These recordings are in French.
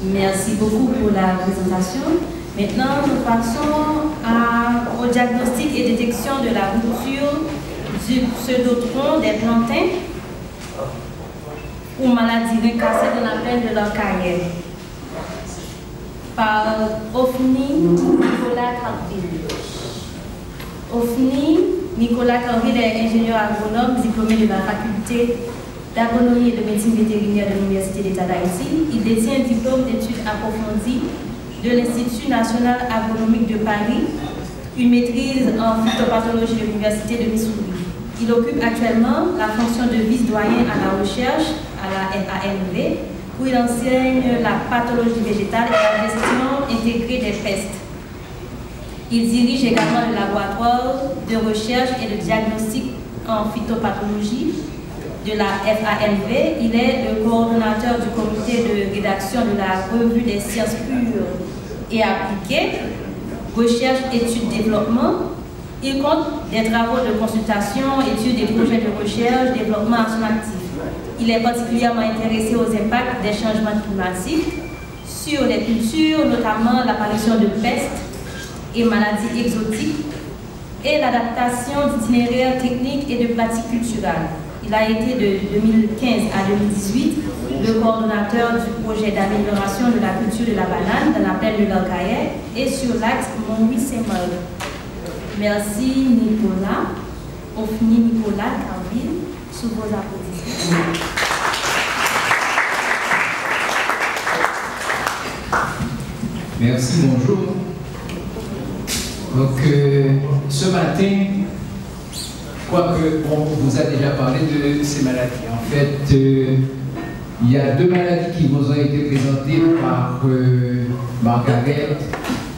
Merci beaucoup pour la présentation. Maintenant, nous passons au diagnostic et détection de la rupture du pseudotron des plantains ou maladie récassée de la plaine de leur carrière par Ofni Nicolas Carville. Ofni Nicolas Carville est ingénieur agronome diplômé de la faculté d'agronomie et de médecine vétérinaire de l'Université d'État d'Haïti. Il détient un diplôme d'études approfondies de l'Institut national agronomique de Paris, une maîtrise en phytopathologie de l'Université de Missouri. Il occupe actuellement la fonction de vice-doyen à la recherche à la FAMV, où il enseigne la pathologie végétale et la gestion intégrée des pestes. Il dirige également le laboratoire de recherche et de diagnostic en phytopathologie de la FAMV. Il est le coordonnateur du comité de rédaction de la revue des sciences pures et appliquées, recherche, études, développement. Il compte des travaux de consultation, études et projets de recherche, développement à son actif. Il est particulièrement intéressé aux impacts des changements climatiques sur les cultures, notamment l'apparition de pestes et maladies exotiques et l'adaptation d'itinéraires techniques et de pratiques culturelles. Il a été de 2015 à 2018 le coordonnateur du projet d'amélioration de la culture de la banane dans la plaine de l'Orcaïe et sur l'axe Montlouis-Saint-Maur. Merci Nicolas, Ofni Nicolas Carville, sous vos applaudissements. Merci, bonjour. Donc, ce matin, je crois qu'on vous a déjà parlé de ces maladies. En fait, il y a deux maladies qui vous ont été présentées par Margaret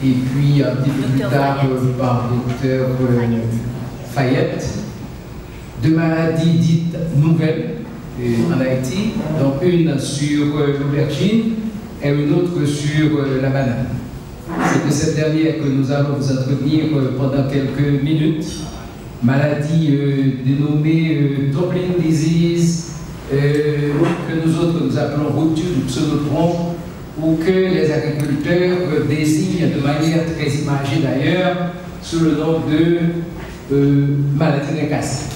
et puis un petit peu plus tard par Dr Fayette. Deux maladies dites nouvelles en Haïti, donc une sur l'aubergine et une autre sur la banane. C'est de cette dernière que nous allons vous entretenir pendant quelques minutes. Maladie dénommée Toppling Disease, que nous autres nous appelons rupture du pseudotron, ou que les agriculteurs désignent de manière très imagée d'ailleurs sous le nom de maladie récassée.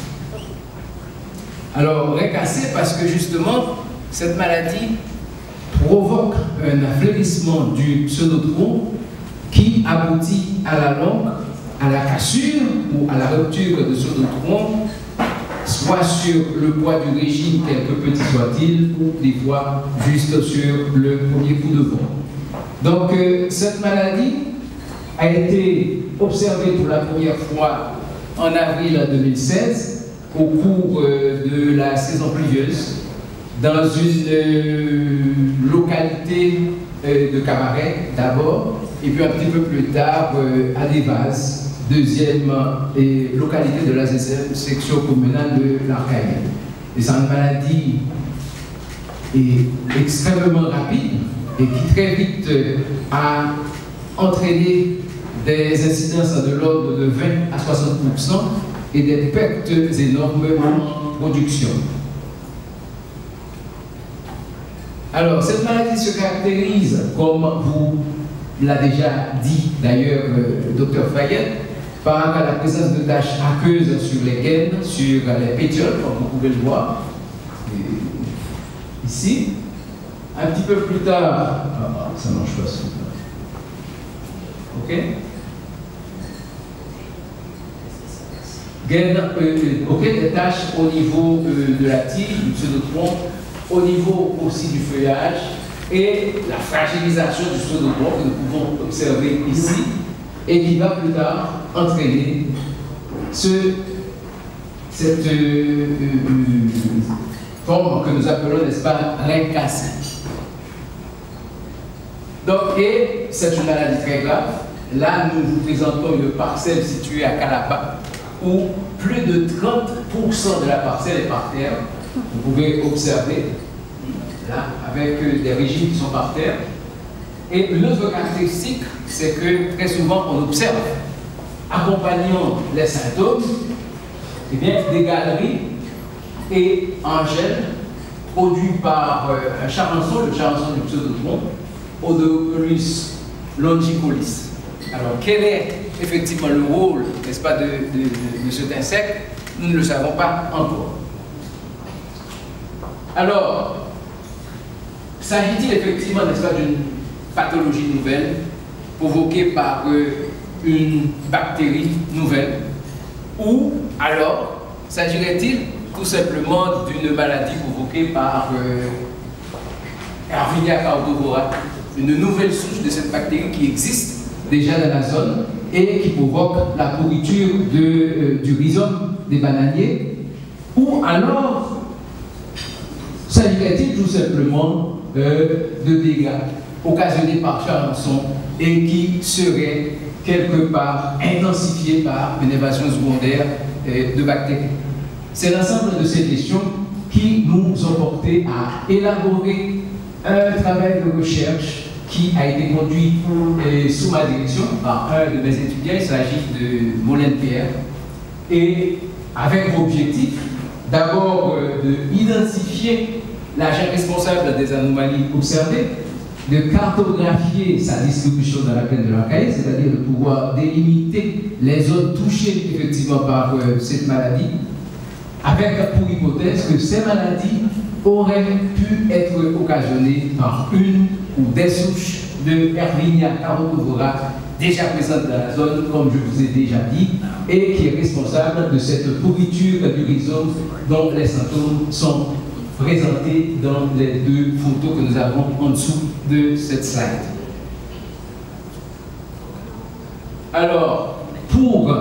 Alors récassée parce que justement cette maladie provoque un affaiblissement du pseudotron qui aboutit à la longue à la cassure ou à la rupture de pseudotron, soit sur le poids du régime, quelque petit soit-il, ou des fois juste sur le premier coup de vent. Donc cette maladie a été observée pour la première fois en avril 2016 au cours de la saison pluvieuse dans une localité de Cabaret d'abord et puis un petit peu plus tard à Devaz, deuxième localité de la section communale de l'Arcaïe. Et c'est une maladie extrêmement rapide et qui très vite a entraîné des incidences de l'ordre de 20 à 60% et des pertes énormes en production. Alors, cette maladie se caractérise, comme vous l'a déjà dit d'ailleurs Dr Fayette, par la présence de taches aqueuses sur les gaines, sur les pétioles, comme vous pouvez le voir ici. Un petit peu plus tard, ça marche pas ça. Ok. Gaines, ok, des taches au niveau de la tige, du pseudotron, au niveau aussi du feuillage et la fragilisation du pseudotron que nous pouvons observer ici et qui va plus tard entraîner cette forme que nous appelons, n'est-ce pas, récassée. Donc, et c'est une maladie très grave. Là, nous vous présentons une parcelle située à Calapa où plus de 30% de la parcelle est par terre. Vous pouvez observer là, avec des régimes qui sont par terre. Et une autre caractéristique, c'est que très souvent on observe, accompagnant les symptômes, eh bien, des galeries et en gel produits par un charançon, le charançon du pseudotron, Odocoris longicolis. Alors, quel est effectivement le rôle, n'est-ce pas, de cet insecte? Nous ne le savons pas encore. Alors, s'agit-il effectivement, n'est-ce pas, d'une pathologie nouvelle provoquée par une bactérie nouvelle? Ou alors, s'agirait-il tout simplement d'une maladie provoquée par Erwinia carotovora, une nouvelle souche de cette bactérie qui existe déjà dans la zone et qui provoque la pourriture du rhizome des bananiers? Ou alors, s'agirait-il tout simplement de dégâts occasionnés par charançon et qui seraient quelque part intensifiés par une évasion secondaire de bactéries? C'est l'ensemble de ces questions qui nous ont porté à élaborer un travail de recherche qui a été conduit sous ma direction par un de mes étudiants. Il s'agit de Molène Pierre, et avec pour objectif d'abord d'identifier l'agent responsable des anomalies observées, de cartographier sa distribution dans la plaine de l'Archaïe, c'est-à-dire de pouvoir délimiter les zones touchées effectivement par cette maladie, avec pour hypothèse que ces maladies auraient pu être occasionnées par une ou des souches de Erwinia carotovora déjà présentes dans la zone, comme je vous ai déjà dit, et qui est responsable de cette pourriture du rhizome dont les symptômes sont présentés dans les deux photos que nous avons en dessous de cette slide. Alors, pour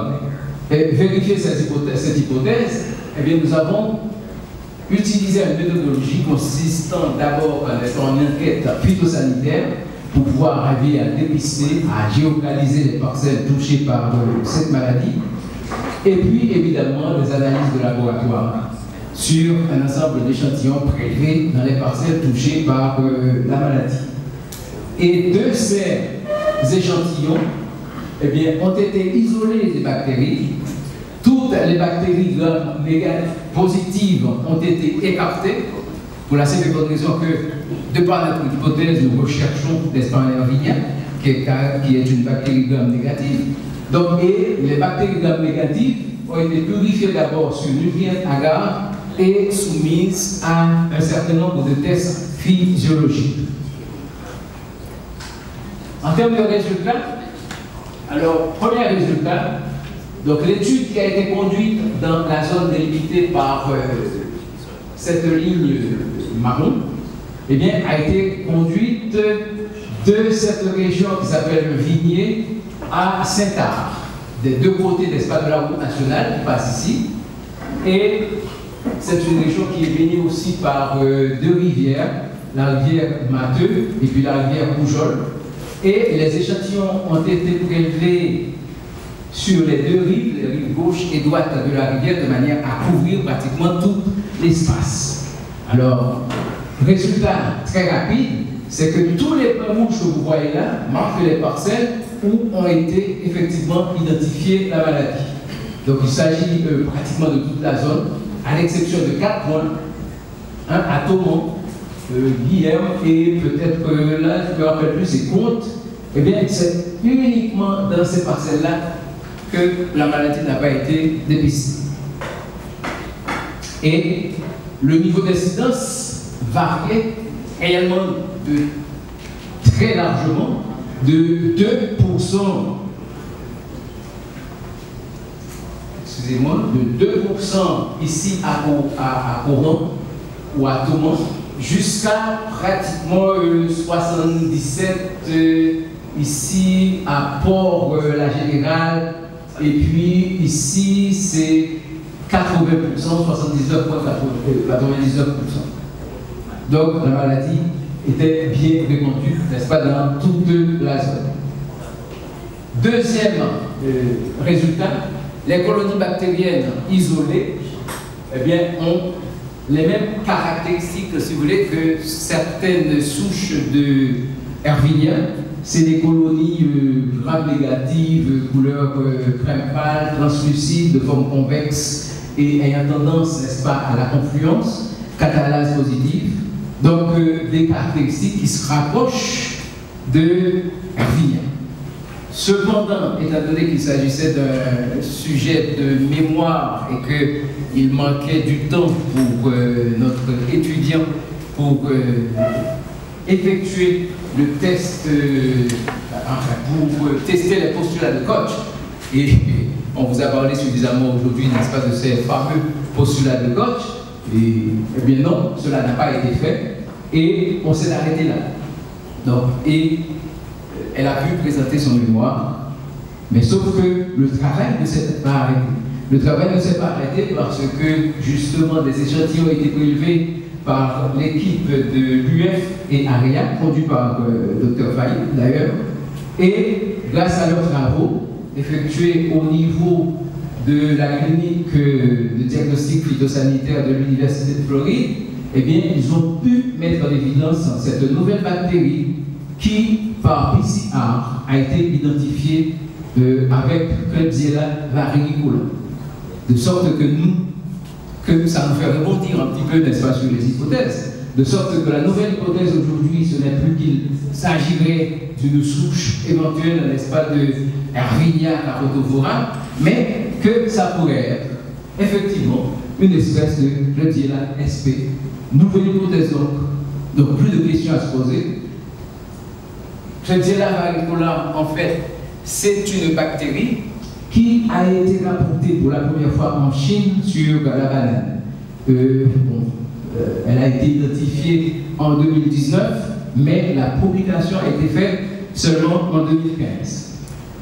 vérifier cette hypothèse, eh bien, nous avons utilisé une méthodologie consistant d'abord en une enquête phytosanitaire pour pouvoir arriver à dépister, à géolocaliser les parcelles touchées par cette maladie, et puis évidemment des analyses de laboratoire sur un ensemble d'échantillons prélevés dans les parcelles touchées par la maladie. Et de ces échantillons, eh bien, ont été isolées des bactéries. Toutes les bactéries gram-négative positives ont été écartées pour la simple raison que, de par notre hypothèse, nous recherchons l'Espérance Erwinia, qui est une bactérie gram-négative. Donc, et les bactéries gram-négatives ont été purifiées d'abord sur nutrient agar et soumises à un certain nombre de tests physiologiques. En termes de résultats, alors, premier résultat, donc l'étude qui a été conduite dans la zone délimitée par cette ligne marron, eh bien, a été conduite de cette région qui s'appelle le Vignier à Saint-Ard, des deux côtés, n'est-ce pas, de la route nationale qui passe ici. Et c'est une région qui est baignée aussi par deux rivières, la rivière Matteux et puis la rivière Poujol. Et les échantillons ont été prélevés sur les deux rives, les rives gauche et droite de la rivière, de manière à couvrir pratiquement tout l'espace. Alors, résultat très rapide, c'est que tous les points rouges que vous voyez là marquent les parcelles où ont été effectivement identifiées la maladie. Donc il s'agit pratiquement de toute la zone, à l'exception de 4 points, à Thomont, Guilherme, et peut-être que là, je ne me rappelle plus ses comptes. Eh bien, c'est uniquement dans ces parcelles-là que la maladie n'a pas été dépistée. Et le niveau d'incidence variait également très largement de 2%, excusez-moi, de 2% ici à Coron ou à Thomont, jusqu'à pratiquement 77 ici à Port-la-Générale, et puis ici c'est 80%, 99,99%. Donc la maladie était bien répandue, n'est-ce pas, dans toute la zone. Deuxième résultat, les colonies bactériennes isolées, eh bien, ont les mêmes caractéristiques, si vous voulez, que certaines souches de Erwinia. C'est des colonies gram-négatives, couleur crème pâle, translucide, de forme convexe et ayant tendance, n'est-ce pas, à la confluence, catalase positive. Donc des caractéristiques qui se rapprochent de Ervinia. Cependant, étant donné qu'il s'agissait d'un sujet de mémoire et qu'il manquait du temps pour notre étudiant pour effectuer le test, pour tester les postulats de coach, et on vous a parlé suffisamment aujourd'hui, n'est-ce pas, de ces fameux postulats de coach, et eh bien non, cela n'a pas été fait, et on s'est arrêté là. Donc, et elle a pu présenter son mémoire, mais sauf que le travail ne s'est pas arrêté. Le travail ne s'est pas arrêté parce que justement des échantillons ont été prélevés par l'équipe de l'UF et ARIA, conduite par Dr Fayet d'ailleurs, et grâce à leurs travaux effectués au niveau de la clinique de diagnostic phytosanitaire de l'Université de Floride, eh bien, ils ont pu mettre en évidence cette nouvelle bactérie qui, par PCR, a été identifiée avec Klebsiella varicola. De sorte que ça nous fait rebondir un petit peu, n'est-ce pas, sur les hypothèses. De sorte que la nouvelle hypothèse aujourd'hui, ce n'est plus qu'il s'agirait d'une souche éventuelle, n'est-ce pas, de Ervinia carotovora, mais que ça pourrait être effectivement une espèce de Klebsiella sp. Nouvelle hypothèse donc plus de questions à se poser. Klebsiella varicola, en fait, c'est une bactérie qui a été rapportée pour la première fois en Chine sur la banane. Elle a été identifiée en 2019, mais la publication a été faite seulement en 2015.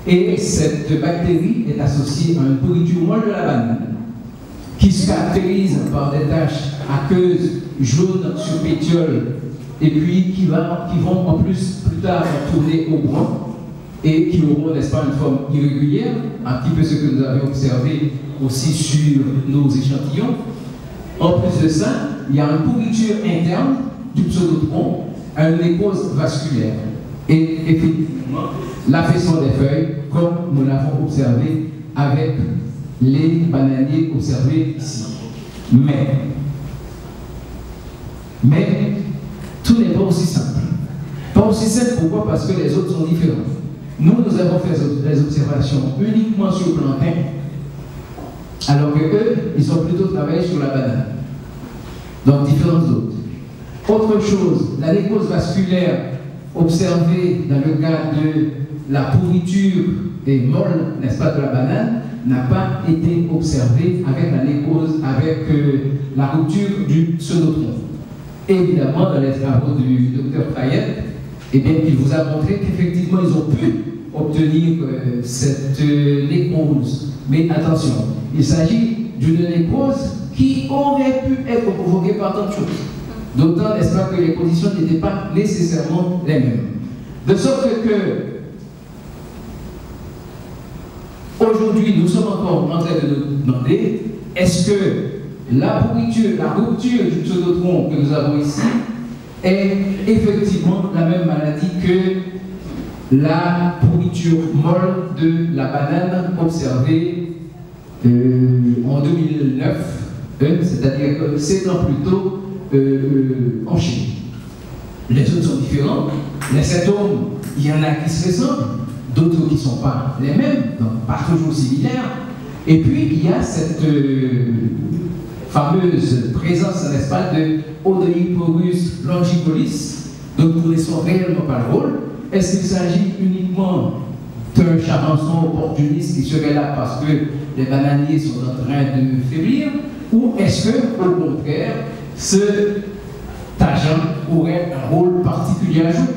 Et cette bactérie est associée à une pourriture molle de la banane, qui se caractérise par des taches aqueuses jaunes sur pétiole, et puis qui vont en plus tard tourner au brun, et qui auront, n'est-ce pas, une forme irrégulière, un petit peu ce que nous avions observé aussi sur nos échantillons. En plus de ça, il y a une pourriture interne du pseudotron à une nécrose vasculaire. Et effectivement, l'affaissement des feuilles, comme nous l'avons observé avec les bananiers observés ici. Mais tout n'est pas aussi simple. Pas aussi simple, pourquoi? Parce que les autres sont différents. Nous avons fait des observations uniquement sur le plantain, alors que eux, ils ont plutôt travaillé sur la banane. Donc, différentes autres. Autre chose, la nécrose vasculaire observée dans le cas de la pourriture et molle, n'est-ce pas, de la banane, n'a pas été observée avec la nécrose, avec la rupture du pseudotron. Évidemment, dans les travaux du Dr Fayet, eh bien, il vous a montré qu'effectivement, ils ont pu obtenir cette nécrose. Mais attention, il s'agit d'une nécrose qui aurait pu être provoquée par tant de choses. D'autant, n'est-ce pas, que les conditions n'étaient pas nécessairement les mêmes. De sorte que, aujourd'hui, nous sommes encore en train de nous demander, est-ce que la rupture du pseudotron que nous avons ici est effectivement la même maladie que la pourriture molle de la banane observée en 2009, c'est-à-dire que 7 ans plus tôt en Chine. Les autres sont différents. Les symptômes, il y en a qui se ressemblent, d'autres qui ne sont pas les mêmes, donc pas toujours similaires. Et puis il y a cette fameuse présence, n'est-ce pas, de Odoiporus longicolis, dont nous ne connaissons réellement pas le rôle. Est-ce qu'il s'agit uniquement d'un charançon opportuniste qui serait là parce que les bananiers sont en train de faiblir, ou est-ce que, au contraire, cet agent aurait un rôle particulier à jouer?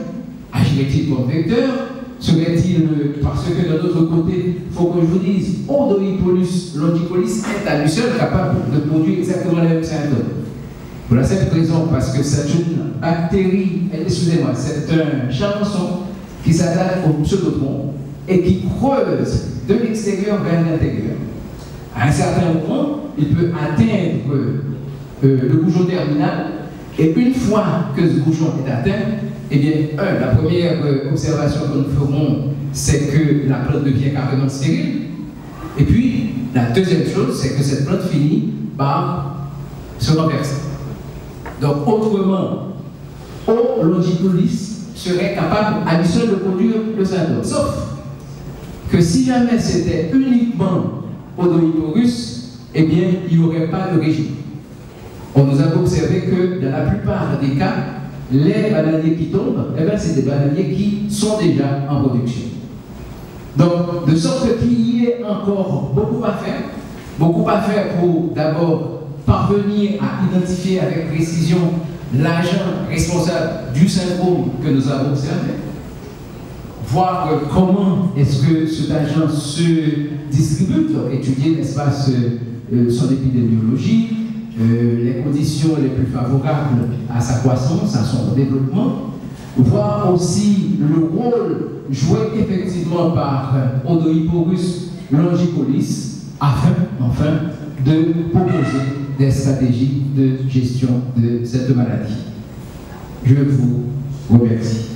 Agirait-il comme vecteur? Serait-il, parce que de l'autre côté, il faut que je vous dise, Odoiporus longicolis est à lui seul capable de produire exactement les mêmes symptômes. Pour la simple raison, parce que c'est une bactérie, excusez-moi, c'est un charançon qui s'attaque au pseudotron et qui creuse de l'extérieur vers l'intérieur. À un certain moment, il peut atteindre le bouchon terminal, et une fois que ce bouchon est atteint, eh bien, la première observation que nous ferons, c'est que la plante devient carrément stérile. Et puis, la deuxième chose, c'est que cette plante finit par se renverser. Donc, autrement, O longicolis serait capable à lui seul de produire le syndrome. Sauf que si jamais c'était uniquement odoriporus, eh bien, il n'y aurait pas de régime. On nous a observé que dans la plupart des cas, les bananiers qui tombent, eh c'est des bananiers qui sont déjà en production. Donc, de sorte qu'il y ait encore beaucoup à faire pour d'abord parvenir à identifier avec précision l'agent responsable du syndrome que nous avons observé, voir comment est-ce que cet agent se distribue, étudier, n'est-ce pas, son épidémiologie, les conditions les plus favorables à sa croissance, à son développement, voir aussi le rôle joué effectivement par Odoriporus longicolis, afin, enfin, de proposer des stratégies de gestion de cette maladie. Je vous remercie.